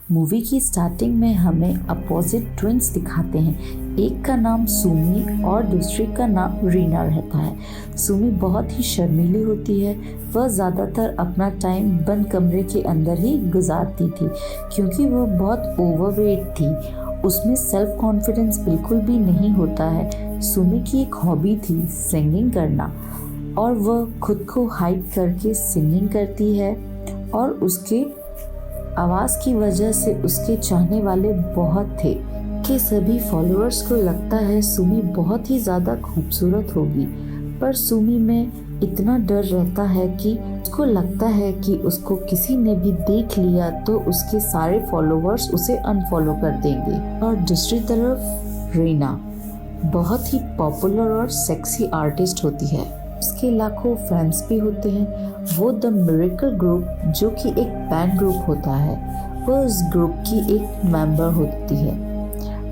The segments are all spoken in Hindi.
मूवी की स्टार्टिंग में हमें अपोजिट ट्विंस दिखाते हैं। एक का नाम सुमी और दूसरे का नाम रीना रहता है। सुमी बहुत ही शर्मीली होती है। वह ज़्यादातर अपना टाइम बंद कमरे के अंदर ही गुजारती थी क्योंकि वह बहुत ओवरवेट थी। उसमें सेल्फ कॉन्फिडेंस बिल्कुल भी नहीं होता है। सुमी की एक हॉबी थी सिंगिंग करना और वह खुद को हाइड करके सिंगिंग करती है और उसके आवाज़ की वजह से उसके चाहने वाले बहुत थे कि सभी फॉलोअर्स को लगता है सुमी बहुत ही ज़्यादा खूबसूरत होगी, पर सुमी में इतना डर रहता है कि उसको लगता है कि उसको किसी ने भी देख लिया तो उसके सारे फॉलोअर्स उसे अनफॉलो कर देंगे। और दूसरी तरफ रीना बहुत ही पॉपुलर और सेक्सी आर्टिस्ट होती है। उसके लाखों फैंस भी होते हैं। वो द मिरेकल ग्रुप जो कि एक बैंड ग्रुप होता है, वो उस ग्रुप की एक मेंबर होती है।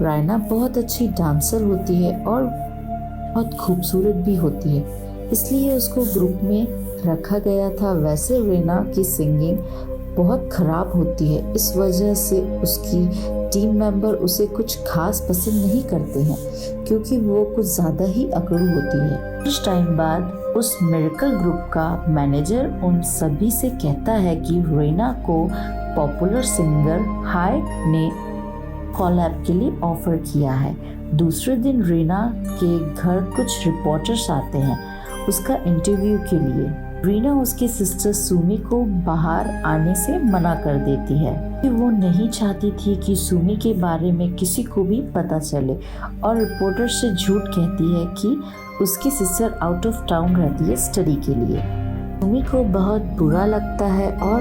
रायना बहुत अच्छी डांसर होती है और बहुत खूबसूरत भी होती है, इसलिए उसको ग्रुप में रखा गया था। वैसे रीना की सिंगिंग बहुत ख़राब होती है, इस वजह से उसकी टीम मेंबर उसे कुछ खास पसंद नहीं करते हैं क्योंकि वो कुछ ज़्यादा ही अकड़ू होती है। कुछ टाइम बाद उस मिरेकल ग्रुप का मैनेजर उन सभी से कहता है कि रीना को पॉपुलर सिंगर हाई ने कॉलैब के लिए ऑफर किया है। दूसरे दिन रीना के घर कुछ रिपोर्टर्स आते हैं उसका इंटरव्यू के लिए। रीना उसकी सिस्टर सुमी को बाहर आने से मना कर देती है कि वो नहीं चाहती थी कि सुमी के बारे में किसी को भी पता चले और रिपोर्टर से झूठ कहती है कि उसकी सिस्टर आउट ऑफ टाउन रहती है स्टडी के लिए। सुमी को बहुत बुरा लगता है और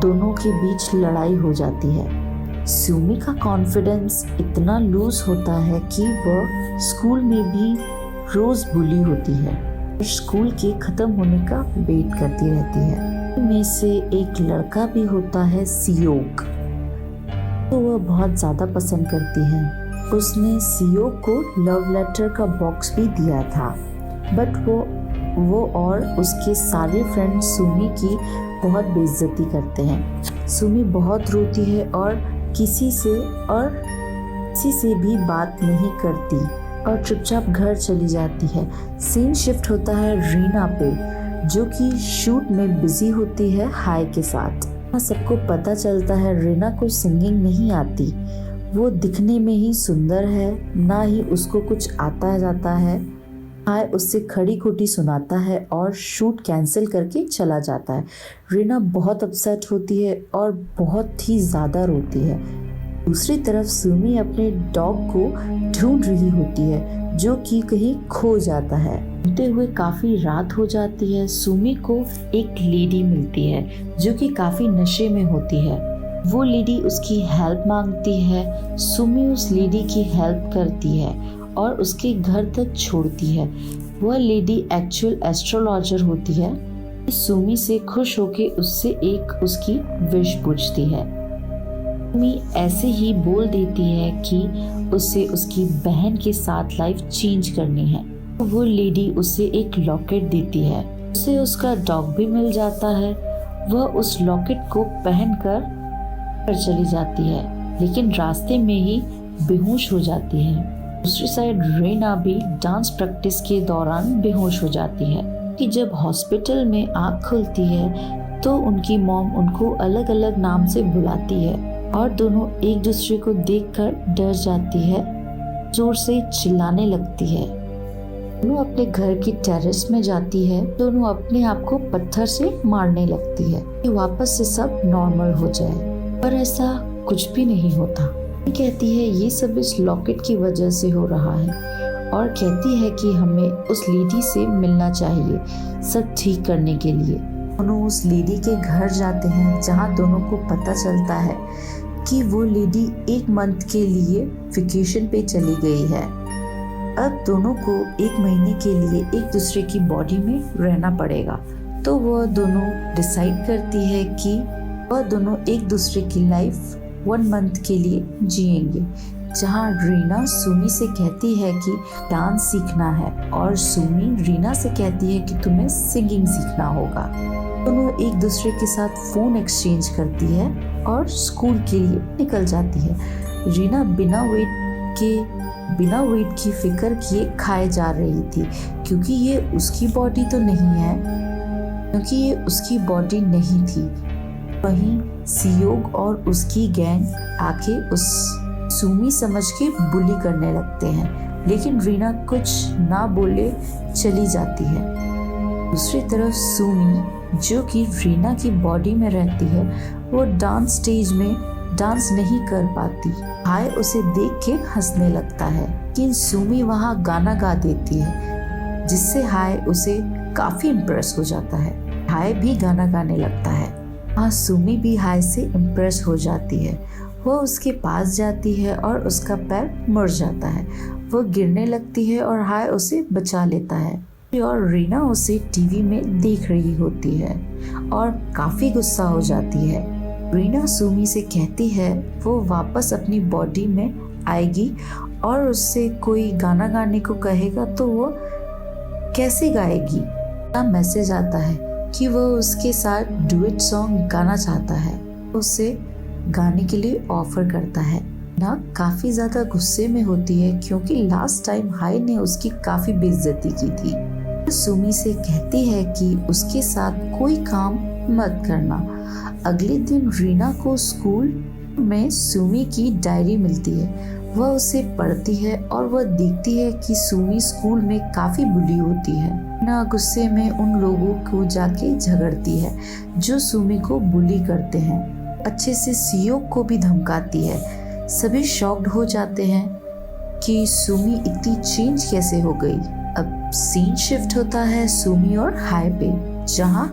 दोनों के बीच लड़ाई हो जाती है। सुमी का कॉन्फिडेंस इतना लूज होता है कि वह स्कूल में भी रोज बुली होती है। स्कूल के खत्म होने का वेट करती रहती है। में से एक लड़का भी होता है सियोक, तो वह बहुत ज़्यादा पसंद करती है। उसने सियोक को लव लेटर का बॉक्स भी दिया था, बट वो और उसके सारे फ्रेंड्स सुमी की बहुत बेइज्जती करते हैं। सुमी बहुत रोती है और किसी से भी बात नहीं करती और चुपचाप घर चली जाती है। सीन शिफ्ट होता है रीना पे जो कि शूट में बिजी होती है हाई के साथ। सबको पता चलता है रीना को सिंगिंग नहीं आती। वो दिखने में ही सुंदर है, ना ही उसको कुछ आता जाता है। हाय उससे खड़ी खोटी सुनाता है और शूट कैंसिल करके चला जाता है। रीना बहुत अपसेट होती है और बहुत ही ज़्यादा रोती है। दूसरी तरफ सुमी अपने डॉग को ढूंढ रही होती है जो कि कहीं खो जाता है। ढूंढते हुए काफ़ी रात हो जाती है। सुमी को एक लेडी मिलती है जो कि काफ़ी नशे में होती है। वो लेडी उसकी हेल्प मांगती है। सुमी उस लेडी की हेल्प करती है और उसके घर तक छोड़ती है। वह लेडी एक्चुअल एस्ट्रोलॉजर होती है। सुमी से खुश होकर उससे एक उसकी विश पूछती है। सुमी ऐसे ही बोल देती है कि उसे उसकी बहन के साथ लाइफ चेंज करनी है। वो लेडी उसे एक लॉकेट देती है। उसे उसका डॉग भी मिल जाता है। वह उस लॉकेट को पहनकर चली जाती है, लेकिन रास्ते में ही बेहोश हो जाती है। दूसरी साइड रीना भी डांस प्रैक्टिस के दौरान बेहोश हो जाती है कि जब हॉस्पिटल में आँख खुलती है तो उनकी मॉम उनको अलग अलग नाम से बुलाती है और दोनों एक दूसरे को देखकर डर जाती है, जोर से चिल्लाने लगती है। दोनों अपने घर की टेरेस में जाती है। दोनों अपने आप को पत्थर से मारने लगती है कि वापस से सब नॉर्मल हो जाए, पर ऐसा कुछ भी नहीं होता। कहती है ये सब इस लॉकेट की वजह से हो रहा है और कहती है कि हमें उस लेडी से मिलना चाहिए सब ठीक करने के लिए। दोनों उस लेडी के घर जाते हैं जहां दोनों को पता चलता है कि वो लेडी 1 मंथ के लिए वेकेशन पे चली गई है। अब दोनों को 1 महीने के लिए एक दूसरे की बॉडी में रहना पड़ेगा। तो वह दोनों डिसाइड करती है कि वह दोनों एक दूसरे की लाइफ 1 मंथ के लिए जिएंगे। जहाँ रीना सुमी से कहती है कि डांस सीखना है और सुमी रीना से कहती है कि तुम्हें सिंगिंग सीखना होगा। दोनों एक दूसरे के साथ फोन एक्सचेंज करती है और स्कूल के लिए निकल जाती है। रीना बिना वेट की फिक्र किए खाए जा रही थी क्योंकि ये उसकी बॉडी नहीं थी। वहीं सियोग और उसकी गैंग आके उस सुमी समझ के बुली करने लगते हैं, लेकिन रीना कुछ ना बोले चली जाती है। दूसरी तरफ सुमी, जो कि रीना की बॉडी में रहती है, वो डांस स्टेज में डांस नहीं कर पाती। हाय उसे देख के हंसने लगता है, लेकिन सुमी वहाँ गाना गा देती है, जिससे हाय उसे काफी इम्प्रेस हो जाता है। हाय भी गाना गाने लगता है। हाँ, सुमी भी हाय से इम्प्रेस हो जाती है। वह उसके पास जाती है और उसका पैर मुड़ जाता है। वह गिरने लगती है और हाय उसे बचा लेता है। और रीना उसे टीवी में देख रही होती है और काफी गुस्सा हो जाती है। रीना सुमी से कहती है वो वापस अपनी बॉडी में आएगी और उससे कोई गाना गाने को कहेगा तो वो कैसे गाएगी। मैसेज आता है कि वो उसके साथ डुएट सॉन्ग गाना चाहता है। उससे गाने के लिए ऑफर करता है। ना काफी ज्यादा गुस्से में होती है क्योंकि लास्ट टाइम हाय ने उसकी काफी बेइज्जती की थी। सुमी से कहती है कि उसके साथ कोई काम मत करना। अगले दिन रीना को स्कूल में सुमी की डायरी मिलती है। वह उसे पढ़ती है और वह देखती है कि सुमी स्कूल में काफी बुली होती है। रीना गुस्से में उन लोगों को जाके झगड़ती है जो सुमी को बुली करते हैं। अच्छे से सियोग को भी धमकाती है। सभी शॉक्ड हो जाते हैं कि सुमी इतनी चेंज कैसे हो गई। अब सीन शिफ्ट होता है सुमी और हाय पे, जहाँ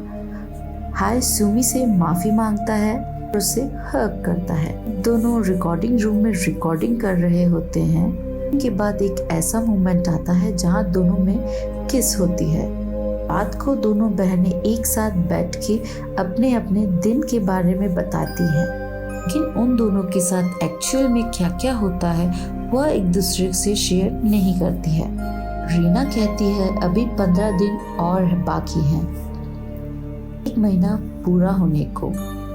हाय सुमी से माफी मांगता है और उसे हग करता है। दोनों रिकॉर्डिंग रूम में रिकॉर्डिंग कर रहे होते हैं। इनके बाद एक ऐसा मोमेंट आता है जहाँ दोनों में किस होती है। रात को दोनों बहनें एक साथ बैठ के अपने अपने दिन के बारे में बताती हैं, लेकिन उन दोनों के साथ एक्चुअल में क्या क्या होता है वह एक दूसरे से शेयर नहीं करती है। रीना कहती है अभी 15 दिन और बाकी हैं, 1 महीना पूरा होने को,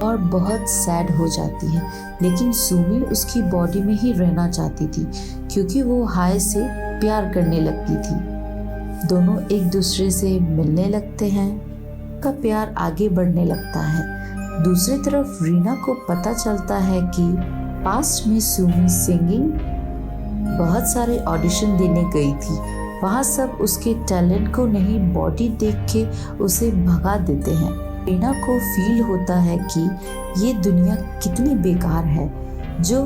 और बहुत सैड हो जाती है। लेकिन सुमी उसकी बॉडी में ही रहना चाहती थी क्योंकि वो हाय से प्यार करने लगती थी। दोनों एक दूसरे से मिलने लगते हैं। उनका प्यार आगे बढ़ने लगता है। दूसरी तरफ रीना को पता चलता है कि पास्ट में सुमी सिंगिंग बहुत सारे ऑडिशन देने गई थी। वहाँ सब उसके टैलेंट को नहीं बॉडी देख के उसे भगा देते हैं। रीना को फील होता है कि ये दुनिया कितनी बेकार है। जो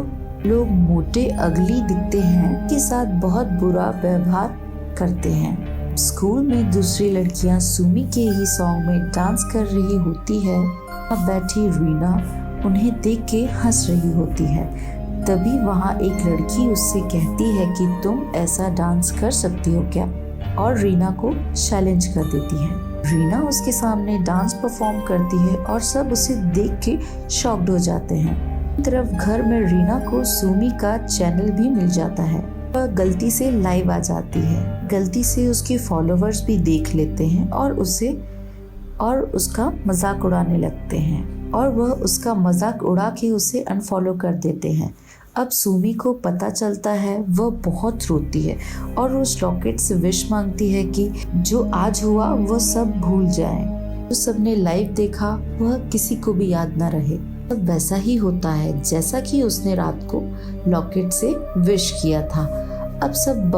लोग मोटे अगली दिखते हैं के साथ बहुत बुरा व्यवहार करते हैं। स्कूल में दूसरी लड़कियां सुमी के ही सॉन्ग में डांस कर रही होती है। वहाँ बैठी रीना उन्हें देख के हंस रही होती है। तभी वहाँ एक लड़की उससे कहती है कि तुम ऐसा डांस कर सकती हो क्या, और रीना को चैलेंज कर देती है। रीना उसके सामने डांस परफॉर्म करती है और सब उसे देख के शॉक्ड हो जाते हैं। तरफ घर में रीना को सुमी का चैनल भी मिल जाता है। वह गलती से लाइव आ जाती है। गलती से उसके फॉलोवर्स भी देख लेते हैं और उसका मजाक उड़ाने लगते हैं, और वह उसका मजाक उड़ा के उसे अनफॉलो कर देते हैं। अब सुमी को पता चलता है, वह बहुत रोती है और उस रॉकेट से विश मांगती है कि जो आज हुआ वह सब भूल जाए। जो सबने लाइव देखा वह किसी को भी याद न रहे। अब वैसा ही होता है जैसा कि उसने रात को रॉकेट से विश किया था। अब सब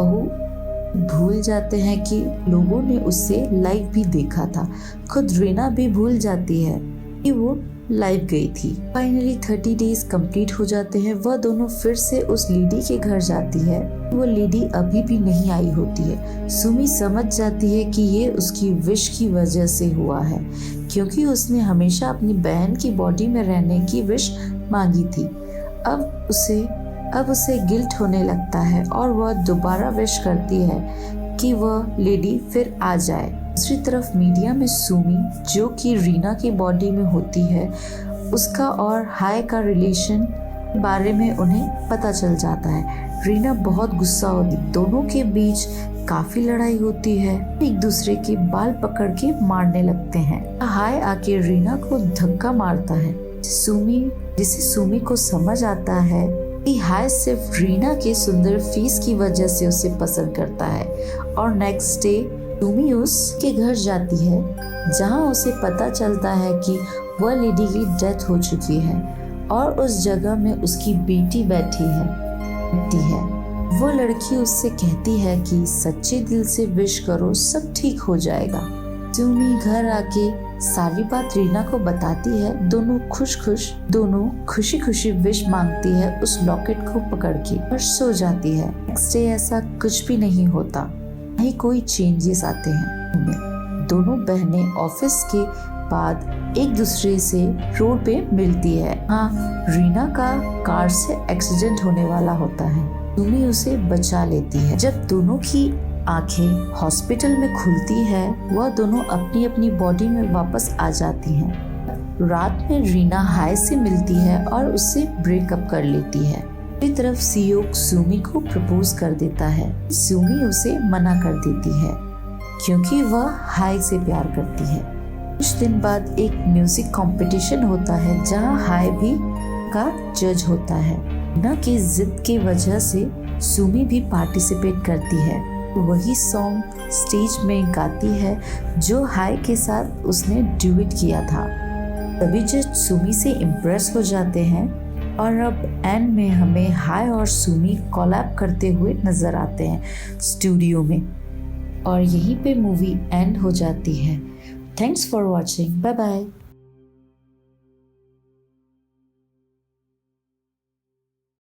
भूल जाते हैं कि लोगों ने उसे लाइव भी देखा था। खुद रीना भी भूल जाती है कि वो लाइव गई थी। फाइनली 30 डेज कंप्लीट हो जाते हैं। वह दोनों फिर से उस लेडी के घर जाती है। वो लेडी अभी भी नहीं आई होती है। सुमी समझ जाती है कि ये उसकी विश की वजह से हुआ है, क्योंकि उसने हमेशा अपनी बहन की बॉडी में रहने की विश मांगी थी। अब उसे गिल्ट होने लगता है और वह दोबारा विश करती है कि वह लेडी फिर आ जाए। दूसरी तरफ मीडिया में सुमी, जो कि रीना की बॉडी में होती है, उसका और हाय का रिलेशन बारे में उन्हें पता चल जाता है। रीना बहुत गुस्सा होती, दोनों के बीच काफी लड़ाई होती है, एक दूसरे के बाल पकड़ के मारने लगते हैं। हाय आके रीना को धक्का मारता है, जिसे सुमी को समझ आता है कि हाय सिर्फ रीना के सुंदर फेस की वजह से उसे पसंद करता है। और नेक्स्ट डे सुमी उसके घर जाती है, जहाँ उसे पता चलता है कि वह लेडी की डेथ हो चुकी है और उस जगह में उसकी बेटी बैठी है। वो लड़की उससे कहती है कि सच्चे दिल से विश करो, सब ठीक हो जाएगा। सुमी घर आके सारी बात रीना को बताती है। दोनों खुशी खुशी विश मांगती है उस लॉकेट को पकड़ के और सो जाती है। नेक्स्ट डे ऐसा कुछ भी नहीं होता, नहीं कोई चेंजेस आते हैं। दोनों बहनें ऑफिस के बाद एक दूसरे से रोड पे मिलती है। हाँ, रीना का कार से एक्सीडेंट होने वाला होता है। सुमी उसे बचा लेती है। जब दोनों की आंखें हॉस्पिटल में खुलती है, वह दोनों अपनी अपनी बॉडी में वापस आ जाती हैं। रात में रीना हाय से मिलती है और उससे ब्रेकअप कर लेती है। दूसरी तरफ सियोक सुमी को प्रपोज कर देता है। सुमी उसे मना कर देती है क्योंकि वह हाय से प्यार करती है। कुछ दिन बाद एक म्यूजिक कंपटीशन होता है, जहां हाय भी का जज होता है। रीना की जिद की वजह से सुमी भी पार्टिसिपेट करती है। वही सॉन्ग स्टेज में गाती है जो हाय के साथ उसने ड्यूएट किया था। तभी जज सुमी से इम्प्रेस हो जाते हैं और अब एंड में हमें हाय और सुमी कोलैब करते हुए नजर आते हैं स्टूडियो में। और यहीं पे मूवी एंड हो जाती है। Thanks for watching, bye bye.